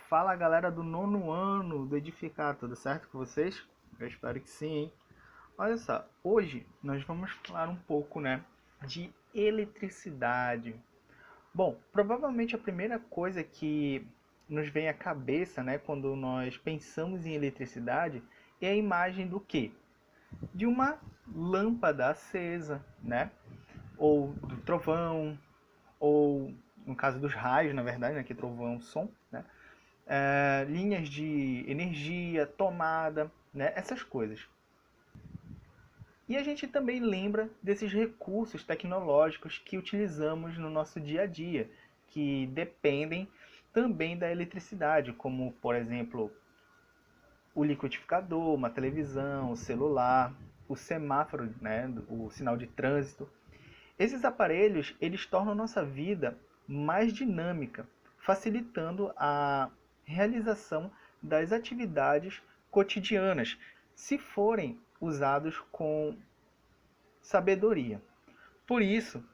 Fala galera do nono ano do Edificar, tudo certo com vocês? Eu espero que sim, hein? Olha só, hoje nós vamos falar um pouco, de eletricidade. Bom, provavelmente a primeira coisa que nos vem à cabeça, quando nós pensamos em eletricidade é a imagem do quê? De uma lâmpada acesa, Ou do trovão, ou no caso dos raios, na verdade, que trovão é um som, linhas de energia, tomada, essas coisas. E a gente também lembra desses recursos tecnológicos que utilizamos no nosso dia a dia, que dependem também da eletricidade, como, por exemplo, o liquidificador, uma televisão, o celular, o semáforo, o sinal de trânsito. Esses aparelhos, eles tornam a nossa vida mais dinâmica, facilitando a realização das atividades cotidianas, se forem usados com sabedoria. Por isso,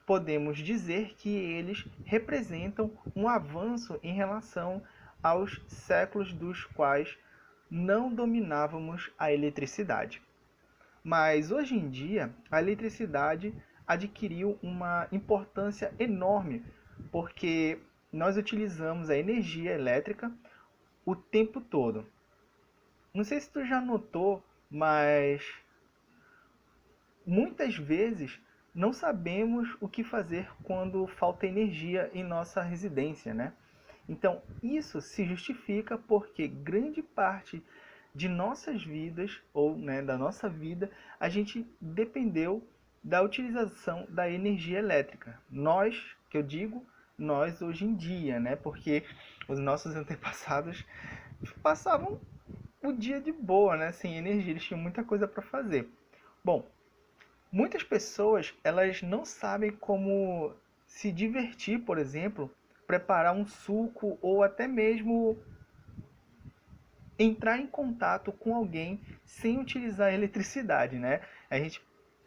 podemos dizer que eles representam um avanço em relação aos séculos dos quais não dominávamos a eletricidade. Mas hoje em dia, a eletricidade adquiriu uma importância enorme, porque nós utilizamos a energia elétrica o tempo todo. Não sei se tu já notou, mas muitas vezes não sabemos o que fazer quando falta energia em nossa residência, Então, isso se justifica porque grande parte de nossas vidas, ou da nossa vida, a gente dependeu da utilização da energia elétrica. Nós, que eu digo, nós hoje em dia, Porque os nossos antepassados passavam o dia de boa, sem energia, eles tinham muita coisa para fazer. Bom, muitas pessoas, elas não sabem como se divertir, por exemplo, preparar um suco ou até mesmo entrar em contato com alguém sem utilizar eletricidade,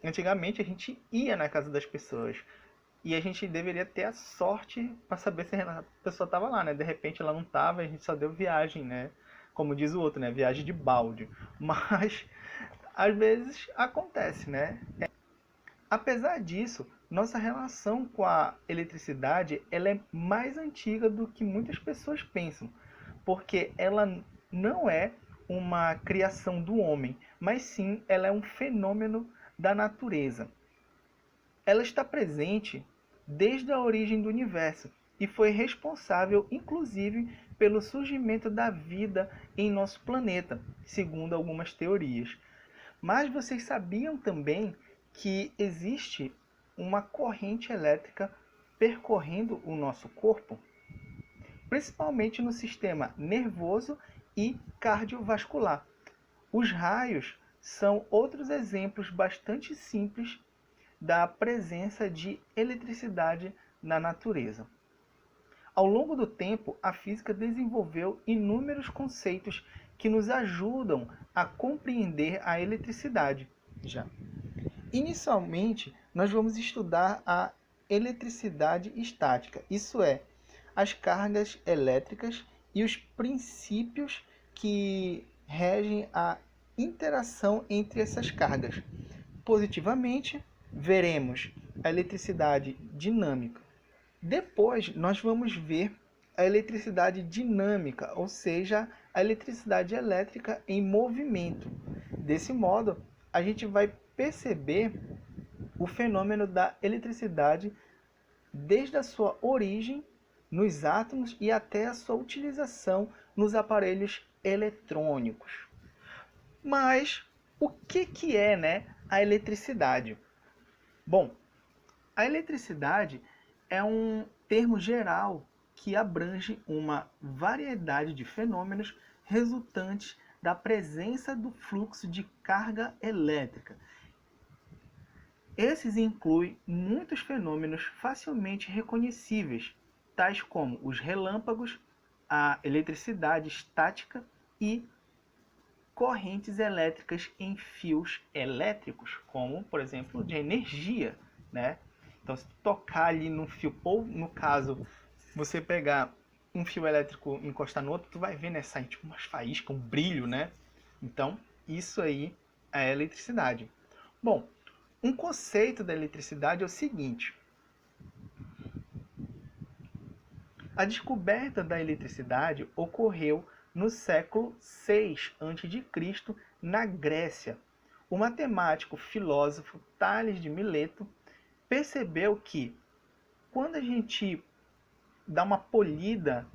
Antigamente a gente ia na casa das pessoas e a gente deveria ter a sorte para saber se a pessoa estava lá, De repente ela não estava e a gente só deu viagem, Como diz o outro, Viagem de balde. Mas às vezes acontece, Apesar disso, nossa relação com a eletricidade ela é mais antiga do que muitas pessoas pensam, porque ela não é uma criação do homem, mas sim ela é um fenômeno da natureza. Ela está presente desde a origem do universo e foi responsável, inclusive, pelo surgimento da vida em nosso planeta, segundo algumas teorias. Mas vocês sabiam também que existe uma corrente elétrica percorrendo o nosso corpo, principalmente no sistema nervoso e cardiovascular. Os raios são outros exemplos bastante simples da presença de eletricidade na natureza. Ao longo do tempo, a física desenvolveu inúmeros conceitos que nos ajudam a compreender a eletricidade. Inicialmente, nós vamos estudar a eletricidade estática, isso é, as cargas elétricas e os princípios que regem a interação entre essas cargas. Positivamente, veremos a eletricidade dinâmica. Depois, nós vamos ver a eletricidade dinâmica, ou seja, a eletricidade elétrica em movimento. Desse modo, a gente vai perceber o fenômeno da eletricidade desde a sua origem nos átomos e até a sua utilização nos aparelhos eletrônicos. Mas o que é, a eletricidade? Bom, a eletricidade é um termo geral que abrange uma variedade de fenômenos resultantes da presença do fluxo de carga elétrica. Esses incluem muitos fenômenos facilmente reconhecíveis, tais como os relâmpagos, a eletricidade estática e correntes elétricas em fios elétricos, como, por exemplo, de energia, Então, se tocar ali no fio, ou no caso, você pegar um fio elétrico encostar no outro, tu vai ver, né, sair tipo umas faíscas, um brilho, né? Então, isso aí é eletricidade. Bom, um conceito da eletricidade é o seguinte: a descoberta da eletricidade ocorreu no século 6 a.C., na Grécia. O matemático filósofo Tales de Mileto percebeu que quando a gente dá uma polida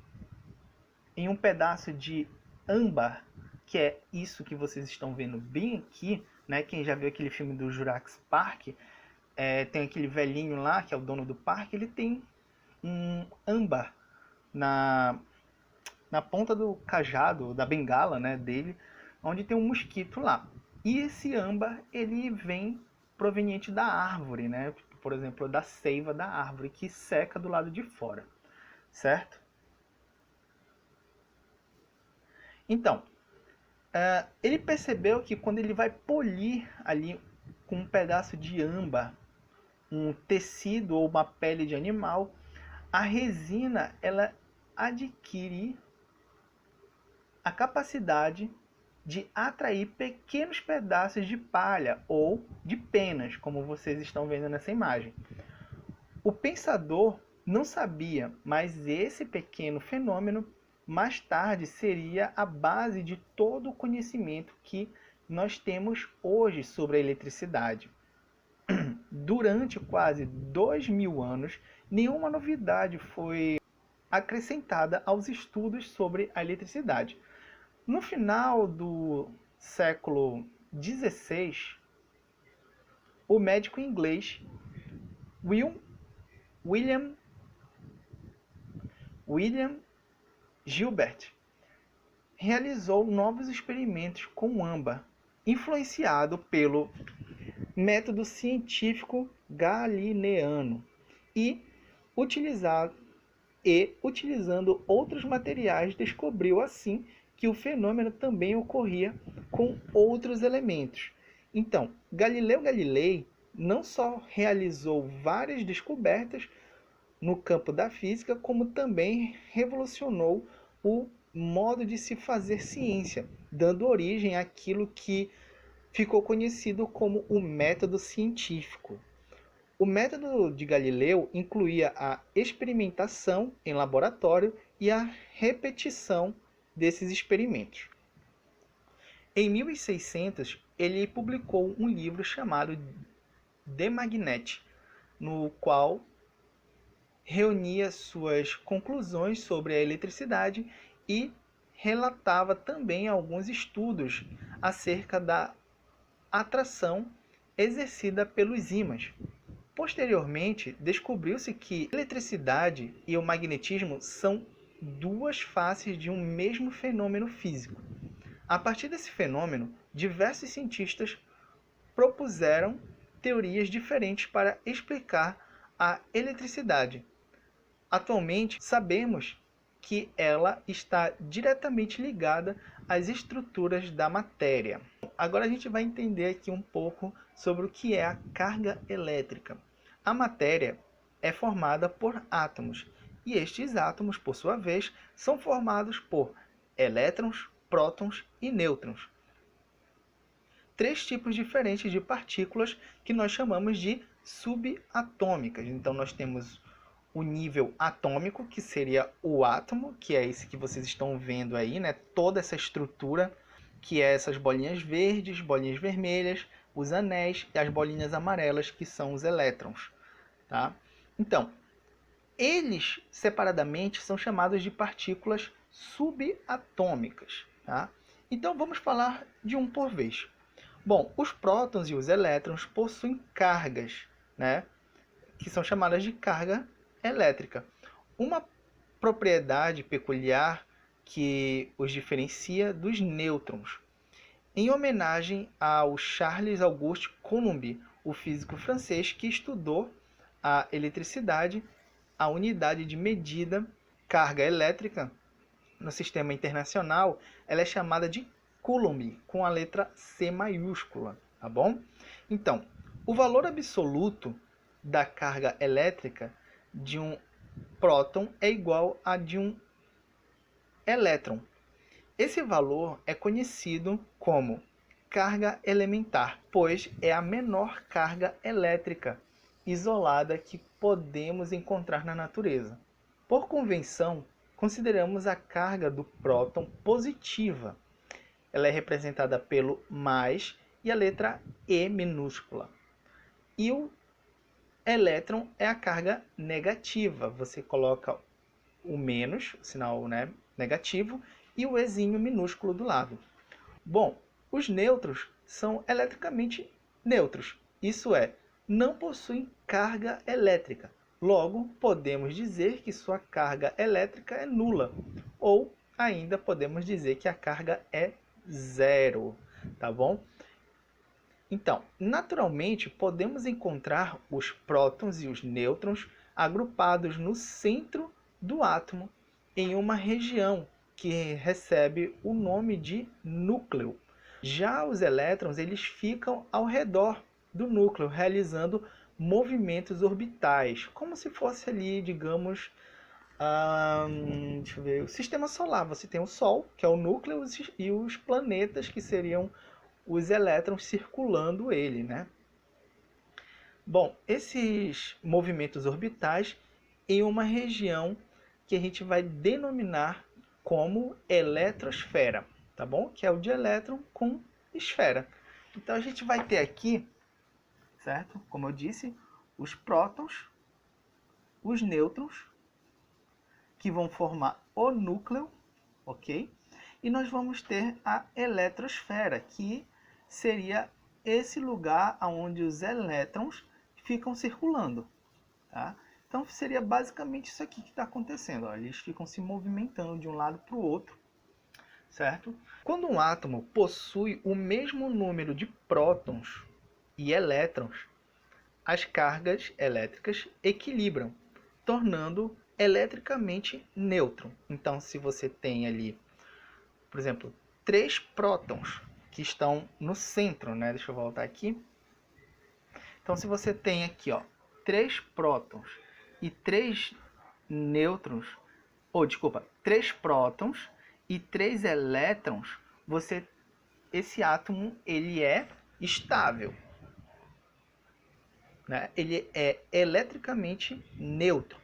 em um pedaço de âmbar, que é isso que vocês estão vendo bem aqui, né? Quem já viu aquele filme do Jurassic Park, tem aquele velhinho lá, que é o dono do parque, ele tem um âmbar na ponta do cajado, da bengala, né, dele, onde tem um mosquito lá. E esse âmbar, ele vem proveniente da árvore, né? Por exemplo, da seiva da árvore, que seca do lado de fora, certo? Então, ele percebeu que quando ele vai polir ali com um pedaço de âmbar, um tecido ou uma pele de animal, a resina ela adquire a capacidade de atrair pequenos pedaços de palha ou de penas, como vocês estão vendo nessa imagem. O pensador não sabia, mas esse pequeno fenômeno mais tarde seria a base de todo o conhecimento que nós temos hoje sobre a eletricidade. Durante quase 2000 anos, nenhuma novidade foi acrescentada aos estudos sobre a eletricidade. No final do século XVI, o médico inglês William Gilbert realizou novos experimentos com âmbar, influenciado pelo método científico galileano e utilizando outros materiais, descobriu assim que o fenômeno também ocorria com outros elementos. Então, Galileu Galilei não só realizou várias descobertas no campo da física, como também revolucionou o modo de se fazer ciência, dando origem àquilo que ficou conhecido como o método científico. O método de Galileu incluía a experimentação em laboratório e a repetição desses experimentos. Em 1600, ele publicou um livro chamado De Magnete, no qual reunia suas conclusões sobre a eletricidade e relatava também alguns estudos acerca da atração exercida pelos ímãs. Posteriormente, descobriu-se que a eletricidade e o magnetismo são duas faces de um mesmo fenômeno físico. A partir desse fenômeno, diversos cientistas propuseram teorias diferentes para explicar a eletricidade. Atualmente, sabemos que ela está diretamente ligada às estruturas da matéria. Agora a gente vai entender aqui um pouco sobre o que é a carga elétrica. A matéria é formada por átomos, e estes átomos, por sua vez, são formados por elétrons, prótons e nêutrons. Três tipos diferentes de partículas que nós chamamos de subatômicas. Então nós temos o nível atômico, que seria o átomo, que é esse que vocês estão vendo aí, né? Toda essa estrutura, que é essas bolinhas verdes, bolinhas vermelhas, os anéis e as bolinhas amarelas, que são os elétrons. Tá? Então, eles separadamente são chamados de partículas subatômicas. Tá? Então, vamos falar de um por vez. Bom, os prótons e os elétrons possuem cargas, né? Que são chamadas de carga elétrica. Uma propriedade peculiar que os diferencia dos nêutrons. Em homenagem ao Charles Auguste Coulomb, o físico francês que estudou a eletricidade, a unidade de medida carga elétrica no sistema internacional, ela é chamada de Coulomb, com a letra C maiúscula, tá bom? Então, o valor absoluto da carga elétrica de um próton é igual a de um elétron. Esse valor é conhecido como carga elementar, pois é a menor carga elétrica isolada que podemos encontrar na natureza. Por convenção, consideramos a carga do próton positiva. Ela é representada pelo mais e a letra E minúscula. E o elétron é a carga negativa. Você coloca o menos, o sinal, né, negativo, e o Ezinho minúsculo do lado. Bom, os nêutrons são eletricamente neutros. Isso é, não possuem carga elétrica. Logo, podemos dizer que sua carga elétrica é nula. Ou ainda podemos dizer que a carga é zero. Tá bom? Então, naturalmente, podemos encontrar os prótons e os nêutrons agrupados no centro do átomo em uma região que recebe o nome de núcleo. Já os elétrons, eles ficam ao redor do núcleo, realizando movimentos orbitais, como se fosse ali, digamos, deixa eu ver, o sistema solar. Você tem o Sol, que é o núcleo, e os planetas, que seriam os elétrons circulando ele, né? Bom, esses movimentos orbitais em uma região que a gente vai denominar como eletrosfera, tá bom? Que é o de elétron com esfera. Então a gente vai ter aqui, certo? Como eu disse, os prótons, os nêutrons, que vão formar o núcleo, ok? E nós vamos ter a eletrosfera, que seria esse lugar onde os elétrons ficam circulando, tá? Então seria basicamente isso aqui que está acontecendo. Ó. Eles ficam se movimentando de um lado para o outro, certo? Quando um átomo possui o mesmo número de prótons e elétrons, as cargas elétricas equilibram, tornando eletricamente neutro. Então, se você tem ali, por exemplo, 3 prótons que estão no centro, né? Deixa eu voltar aqui. Então, se você tem aqui, ó, 3 prótons e 3 nêutrons, ou desculpa, 3 prótons e 3 elétrons, esse átomo ele é estável, né? Ele é eletricamente neutro.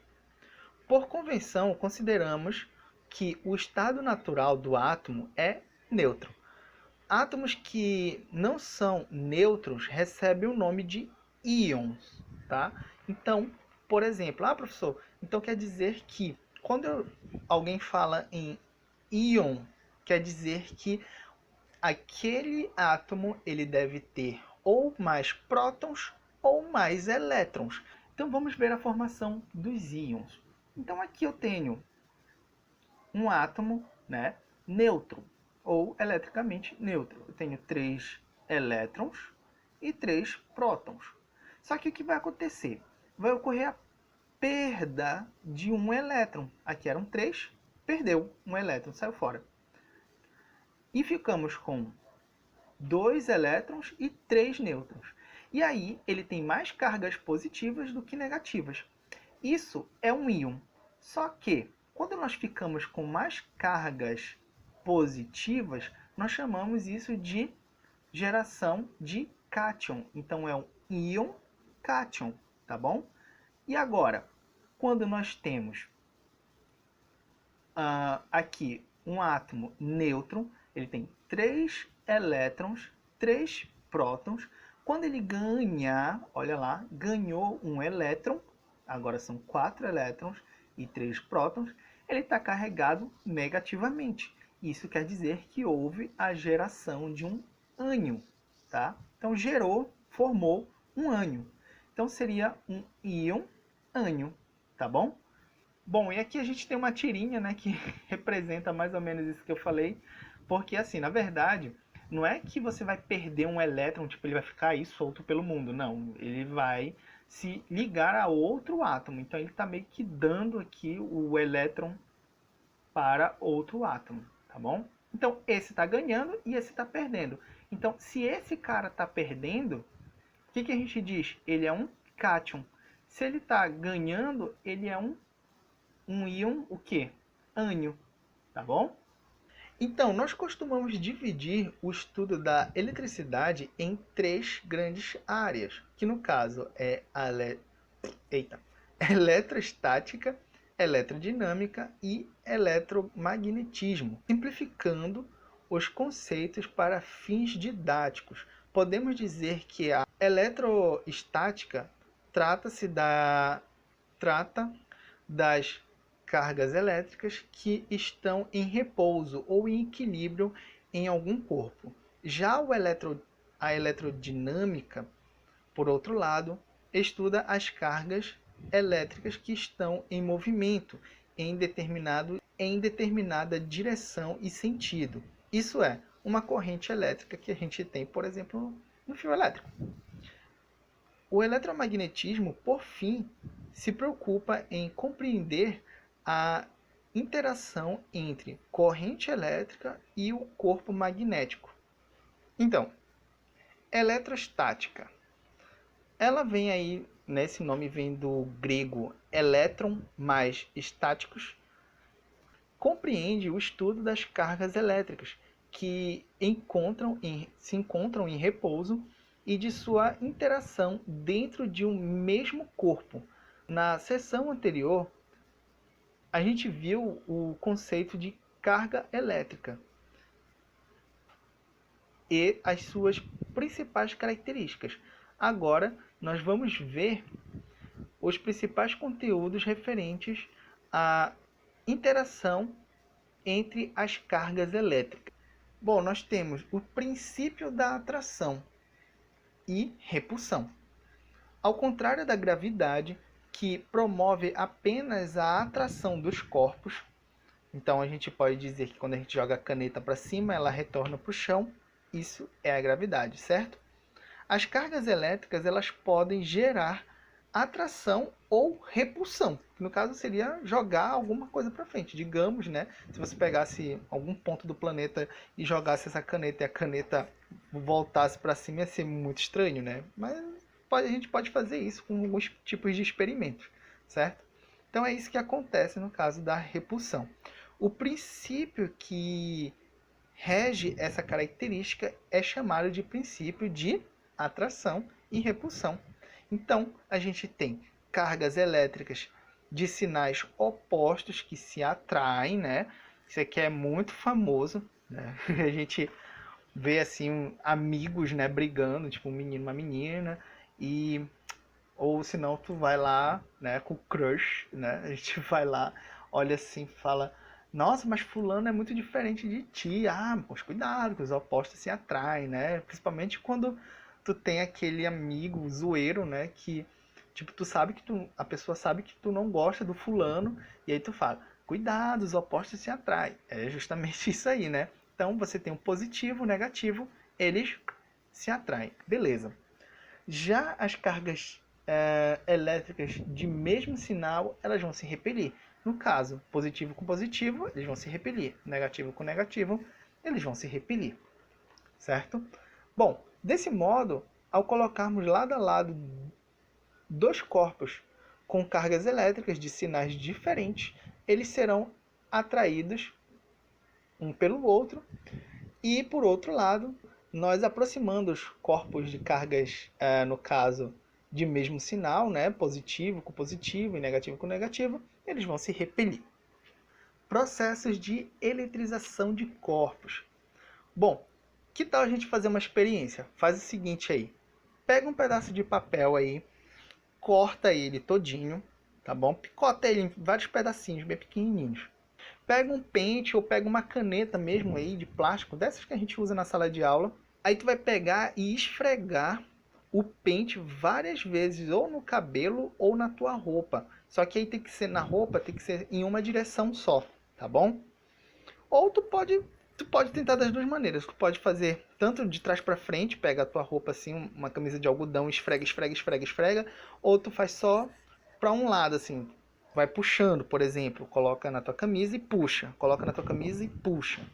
Por convenção, consideramos que o estado natural do átomo é neutro. Átomos que não são neutros recebem o nome de íons, tá? Então, por exemplo, professor, então quer dizer que quando alguém fala em íon, quer dizer que aquele átomo ele deve ter ou mais prótons ou mais elétrons. Então vamos ver a formação dos íons. Então aqui eu tenho um átomo, né, neutro ou eletricamente neutro. Eu tenho 3 elétrons e 3 prótons. Só que o que vai acontecer? Vai ocorrer a perda de um elétron. Aqui eram 3, perdeu um elétron, saiu fora. E ficamos com 2 elétrons e 3 nêutrons. E aí ele tem mais cargas positivas do que negativas. Isso é um íon. Só que quando nós ficamos com mais cargas positivas, nós chamamos isso de geração de cátion. Então é um íon cátion, tá bom? E agora, quando nós temos aqui um átomo nêutron, ele tem 3 elétrons, 3 prótons. Quando ele ganhar, olha lá, ganhou um elétron, agora são 4 elétrons e 3 prótons, ele está carregado negativamente. Isso quer dizer que houve a geração de um ânion, tá? Então gerou, formou um ânion. Então seria um íon ânion, tá bom? Bom, e aqui a gente tem uma tirinha, né, que representa mais ou menos isso que eu falei, porque assim, na verdade, não é que você vai perder um elétron, tipo, ele vai ficar aí solto pelo mundo, não, ele vai se ligar a outro átomo, então ele está meio que dando aqui o elétron para outro átomo, tá bom? Então esse está ganhando e esse está perdendo. Então, se esse cara está perdendo, o que a gente diz? Ele é um cátion. Se ele está ganhando, ele é um íon, o quê? Ânion, tá bom? Então, nós costumamos dividir o estudo da eletricidade em três grandes áreas, que no caso é a eletrostática, eletrodinâmica e eletromagnetismo. Simplificando os conceitos para fins didáticos, podemos dizer que a eletrostática trata das cargas elétricas que estão em repouso ou em equilíbrio em algum corpo. Já a eletrodinâmica, por outro lado, estuda as cargas elétricas que estão em movimento em determinada direção e sentido. Isso é, uma corrente elétrica que a gente tem, por exemplo, no fio elétrico. O eletromagnetismo, por fim, se preocupa em compreender a interação entre corrente elétrica e o corpo magnético. Então, eletrostática. Ela vem aí, nesse nome vem do grego elétron mais estáticos, compreende o estudo das cargas elétricas que se encontram em repouso e de sua interação dentro de um mesmo corpo. Na sessão anterior, a gente viu o conceito de carga elétrica e as suas principais características. Agora, nós vamos ver os principais conteúdos referentes à interação entre as cargas elétricas. Bom, nós temos o princípio da atração e repulsão. Ao contrário da gravidade, que promove apenas a atração dos corpos, então a gente pode dizer que quando a gente joga a caneta para cima, ela retorna para o chão. Isso é a gravidade, certo? As cargas elétricas elas podem gerar atração ou repulsão, que no caso seria jogar alguma coisa para frente. Digamos, né, se você pegasse algum ponto do planeta e jogasse essa caneta e a caneta voltasse para cima, ia ser muito estranho, né? Mas a gente pode fazer isso com alguns tipos de experimentos, certo? Então é isso que acontece no caso da repulsão. O princípio que rege essa característica é chamado de princípio de atração e repulsão. Então, a gente tem cargas elétricas de sinais opostos que se atraem, né? Isso aqui é muito famoso, né? A gente vê assim amigos, né, brigando, tipo um menino e uma menina, e ou senão tu vai lá, né, com o crush, né? A gente vai lá, olha assim, fala: "Nossa, mas fulano é muito diferente de ti". Ah, pois cuidado, que os opostos se atraem, né? Principalmente quando tu tem aquele amigo zoeiro, né, que tipo, tu sabe que a pessoa sabe que tu não gosta do fulano, e aí tu fala: "Cuidado, os opostos se atraem". É justamente isso aí, né? Então você tem o positivo, o negativo, eles se atraem. Beleza. Já as cargas elétricas de mesmo sinal, elas vão se repelir. No caso, positivo com positivo, eles vão se repelir. Negativo com negativo, eles vão se repelir. Certo? Bom, desse modo, ao colocarmos lado a lado dois corpos com cargas elétricas de sinais diferentes, eles serão atraídos um pelo outro. E, por outro lado, nós aproximando os corpos de cargas, no caso, de mesmo sinal, né, positivo com positivo e negativo com negativo, eles vão se repelir. Processos de eletrização de corpos. Bom, que tal a gente fazer uma experiência? Faz o seguinte aí. Pega um pedaço de papel aí, corta ele todinho, tá bom? Picota ele em vários pedacinhos bem pequenininhos. Pega um pente ou pega uma caneta mesmo aí de plástico, dessas que a gente usa na sala de aula. Aí tu vai pegar e esfregar o pente várias vezes, ou no cabelo ou na tua roupa. Só que aí tem que ser na roupa, tem que ser em uma direção só, tá bom? Ou tu pode tentar das duas maneiras. Tu pode fazer tanto de trás para frente, pega a tua roupa assim, uma camisa de algodão, esfrega, esfrega, esfrega, esfrega, ou tu faz só para um lado assim. Vai puxando, por exemplo, coloca na tua camisa e puxa, coloca na tua camisa e puxa.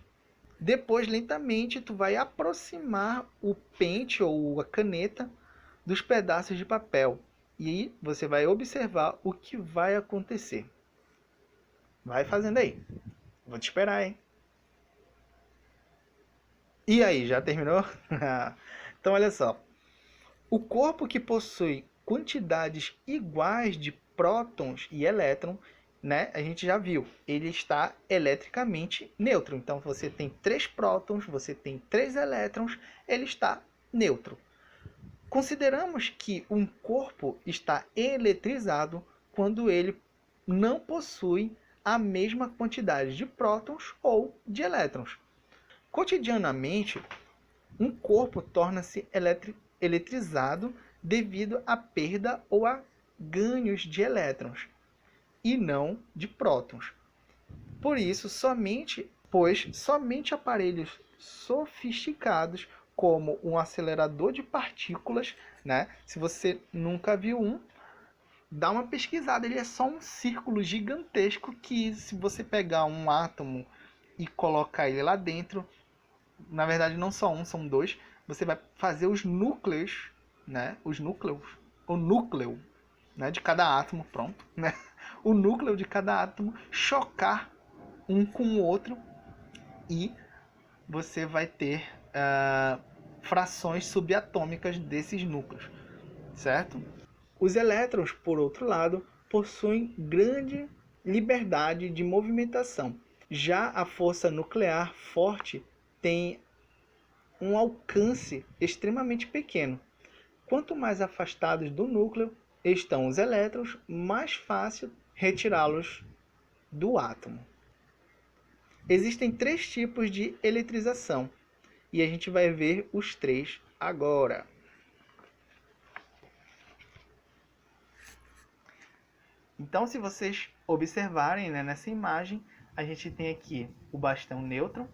Depois, lentamente, tu vai aproximar o pente ou a caneta dos pedaços de papel. E aí você vai observar o que vai acontecer. Vai fazendo aí. Vou te esperar, hein? E aí, já terminou? Então, olha só. O corpo que possui quantidades iguais de prótons e elétrons, né? A gente já viu, ele está eletricamente neutro. Então, você tem 3 prótons, você tem 3 elétrons, ele está neutro. Consideramos que um corpo está eletrizado quando ele não possui a mesma quantidade de prótons ou de elétrons. Cotidianamente, um corpo torna-se eletrizado devido à perda ou a ganhos de elétrons e não de prótons. Por isso, somente aparelhos sofisticados como um acelerador de partículas, né? Se você nunca viu um, dá uma pesquisada, ele é só um círculo gigantesco que, se você pegar um átomo e colocar ele lá dentro, na verdade não só um, são 2, você vai fazer os núcleos, né? O núcleo, né, de cada átomo, pronto, né? O núcleo de cada átomo chocar um com o outro e você vai ter frações subatômicas desses núcleos, certo? Os elétrons, por outro lado, possuem grande liberdade de movimentação. Já a força nuclear forte tem um alcance extremamente pequeno. Quanto mais afastados do núcleo estão os elétrons, mais fácil retirá-los do átomo. Existem 3 tipos de eletrização e a gente vai ver os 3 agora. Então, se vocês observarem, né, nessa imagem, a gente tem aqui o bastão nêutron,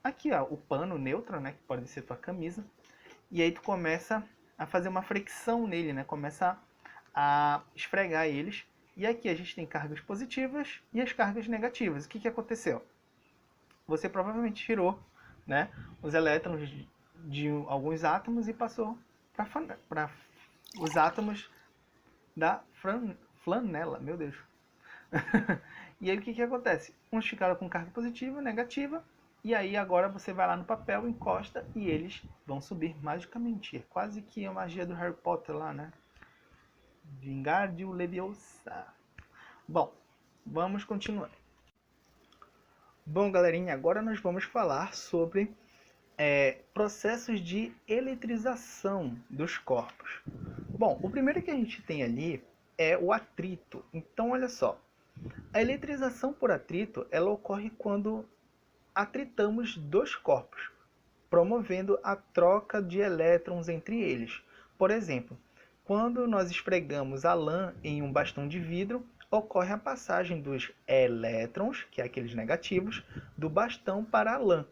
aqui ó, o pano nêutron, né, que pode ser tua camisa, e aí tu começa a fazer uma fricção nele, né, começa a esfregar eles, e aqui a gente tem cargas positivas e as cargas negativas. O que aconteceu? Você provavelmente tirou, né, os elétrons de alguns átomos e passou para os átomos da flanela, meu Deus. E aí o que acontece? Uns ficaram com carga positiva, negativa, e aí agora você vai lá no papel, encosta e eles vão subir magicamente. É quase que a magia do Harry Potter lá, né? Wingardium Leviosa. Bom, vamos continuar. Bom, galerinha, agora nós vamos falar sobre processos de eletrização dos corpos. Bom, o primeiro que a gente tem ali é o atrito. Então, olha só. A eletrização por atrito, ela ocorre quando atritamos 2 corpos, promovendo a troca de elétrons entre eles. Por exemplo, quando nós esfregamos a lã em um bastão de vidro, ocorre a passagem dos elétrons, que é aqueles negativos, do bastão para a lã,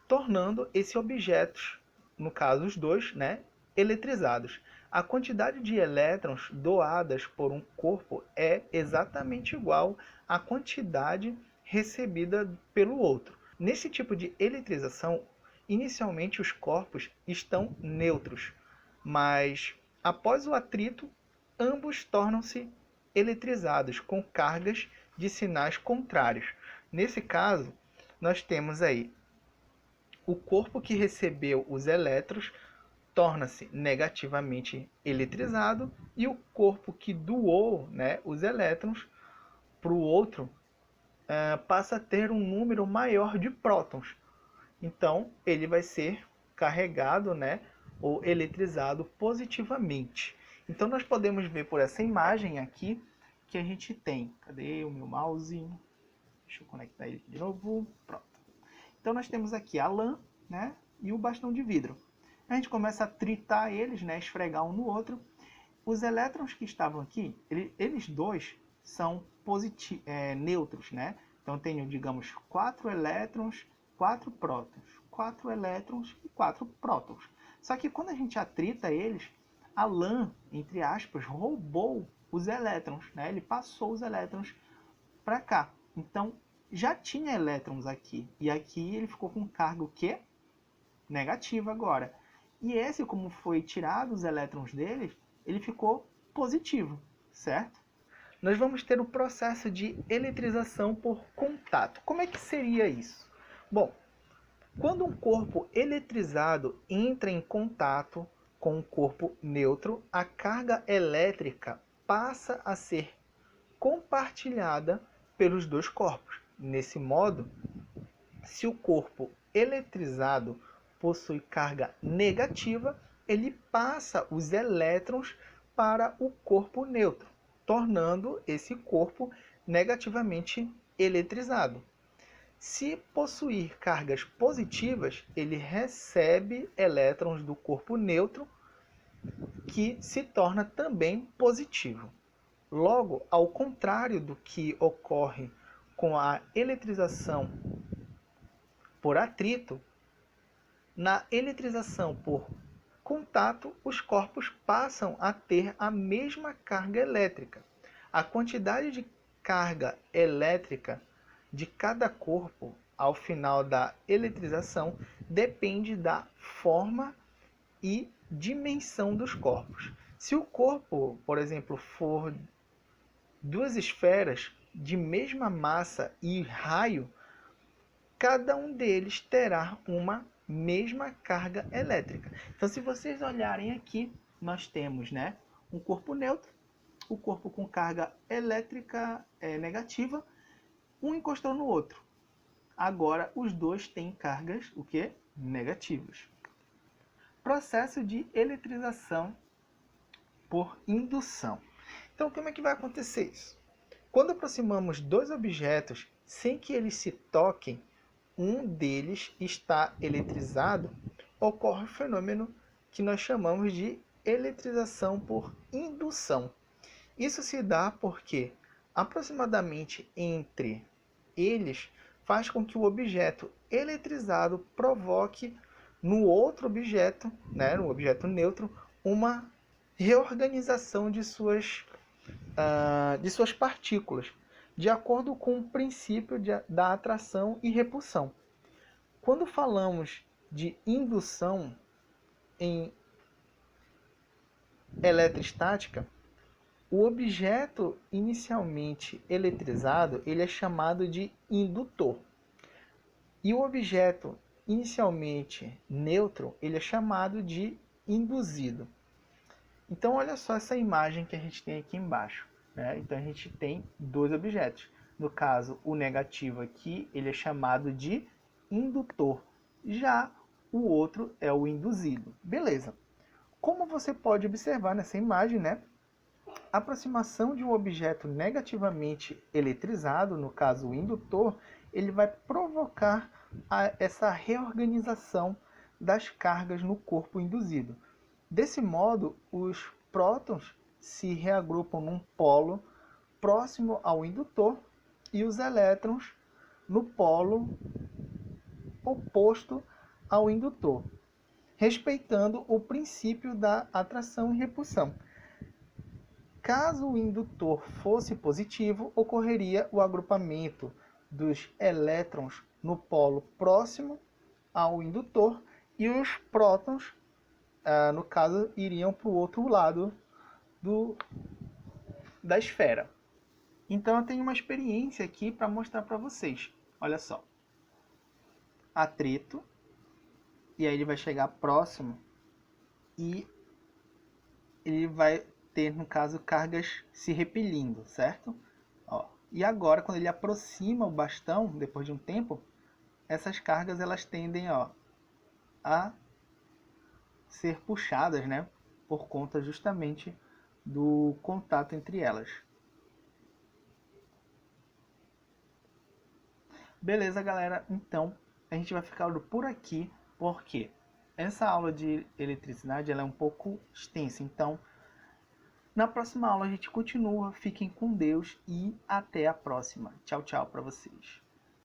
tornando esses objetos, no caso os 2, né, eletrizados. A quantidade de elétrons doadas por um corpo é exatamente igual à quantidade recebida pelo outro. Nesse tipo de eletrização, inicialmente os corpos estão neutros, mas após o atrito, ambos tornam-se eletrizados com cargas de sinais contrários. Nesse caso, nós temos aí o corpo que recebeu os elétrons torna-se negativamente eletrizado e o corpo que doou, né, os elétrons para o outro passa a ter um número maior de prótons. Então, ele vai ser carregado, né, ou eletrizado positivamente. Então, nós podemos ver por essa imagem aqui que a gente tem. Cadê o meu mouse? Deixa eu conectar ele aqui de novo. Pronto. Então, nós temos aqui a lã, né, e o bastão de vidro. A gente começa a tritar eles, né, esfregar um no outro. Os elétrons que estavam aqui, eles 2 são neutros, né? Então eu tenho, digamos, 4 elétrons, 4 prótons. 4 elétrons e 4 prótons. Só que quando a gente atrita eles, a lã, entre aspas, roubou os elétrons, né? Ele passou os elétrons para cá. Então já tinha elétrons aqui. E aqui ele ficou com carga o quê? Negativa agora. E esse, como foi tirado os elétrons dele, ele ficou positivo, certo? nós vamos ter o processo de eletrização por contato. Como é que seria isso? Bom, quando um corpo eletrizado entra em contato com um corpo neutro, a carga elétrica passa a ser compartilhada pelos dois corpos. Nesse modo, se o corpo eletrizado possui carga negativa, ele passa os elétrons para o corpo neutro, tornando esse corpo negativamente eletrizado. Se possuir cargas positivas, ele recebe elétrons do corpo neutro, que se torna também positivo. Logo, ao contrário do que ocorre com a eletrização por atrito, na eletrização por contato, os corpos passam a ter a mesma carga elétrica. A quantidade de carga elétrica de cada corpo ao final da eletrização depende da forma e dimensão dos corpos. Se o corpo, por exemplo, for duas esferas de mesma massa e raio, cada um deles terá uma mesma carga elétrica. Então, se vocês olharem aqui, nós temos, né, um corpo neutro, o corpo com carga elétrica negativa, um encostou no outro. Agora, os dois têm cargas, o quê? Negativas. Processo de eletrização por indução. Então, como é que vai acontecer isso? Quando aproximamos dois objetos sem que eles se toquem, um deles está eletrizado, ocorre o fenômeno que nós chamamos de eletrização por indução. Isso se dá porque aproximadamente entre eles faz com que o objeto eletrizado provoque no outro objeto, né, no objeto neutro, uma reorganização de suas partículas, de acordo com o princípio da atração e repulsão. Quando falamos de indução em eletrostática, o objeto inicialmente eletrizado ele é chamado de indutor. E o objeto inicialmente neutro ele é chamado de induzido. Então, olha só essa imagem que a gente tem aqui embaixo, né? Então, a gente tem dois objetos. No caso, o negativo aqui, ele é chamado de indutor. Já o outro é o induzido. Beleza. Como você pode observar nessa imagem, né? A aproximação de um objeto negativamente eletrizado, no caso o indutor, ele vai provocar essa reorganização das cargas no corpo induzido. Desse modo, os prótons se reagrupam num polo próximo ao indutor e os elétrons no polo oposto ao indutor, respeitando o princípio da atração e repulsão. Caso o indutor fosse positivo, ocorreria o agrupamento dos elétrons no polo próximo ao indutor e os prótons, no caso, iriam para o outro lado da esfera. Então eu tenho uma experiência aqui para mostrar para vocês. Olha só. Atrito. E aí ele vai chegar próximo e ele vai ter, no caso, cargas se repelindo, certo? Ó. E agora, quando ele aproxima o bastão, depois de um tempo, essas cargas elas tendem, ó, a ser puxadas, né? Por conta justamente do contato entre elas. Beleza, galera? Então, a gente vai ficar por aqui, porque essa aula de eletricidade ela é um pouco extensa. Então, na próxima aula a gente continua. Fiquem com Deus e até a próxima. Tchau, tchau para vocês.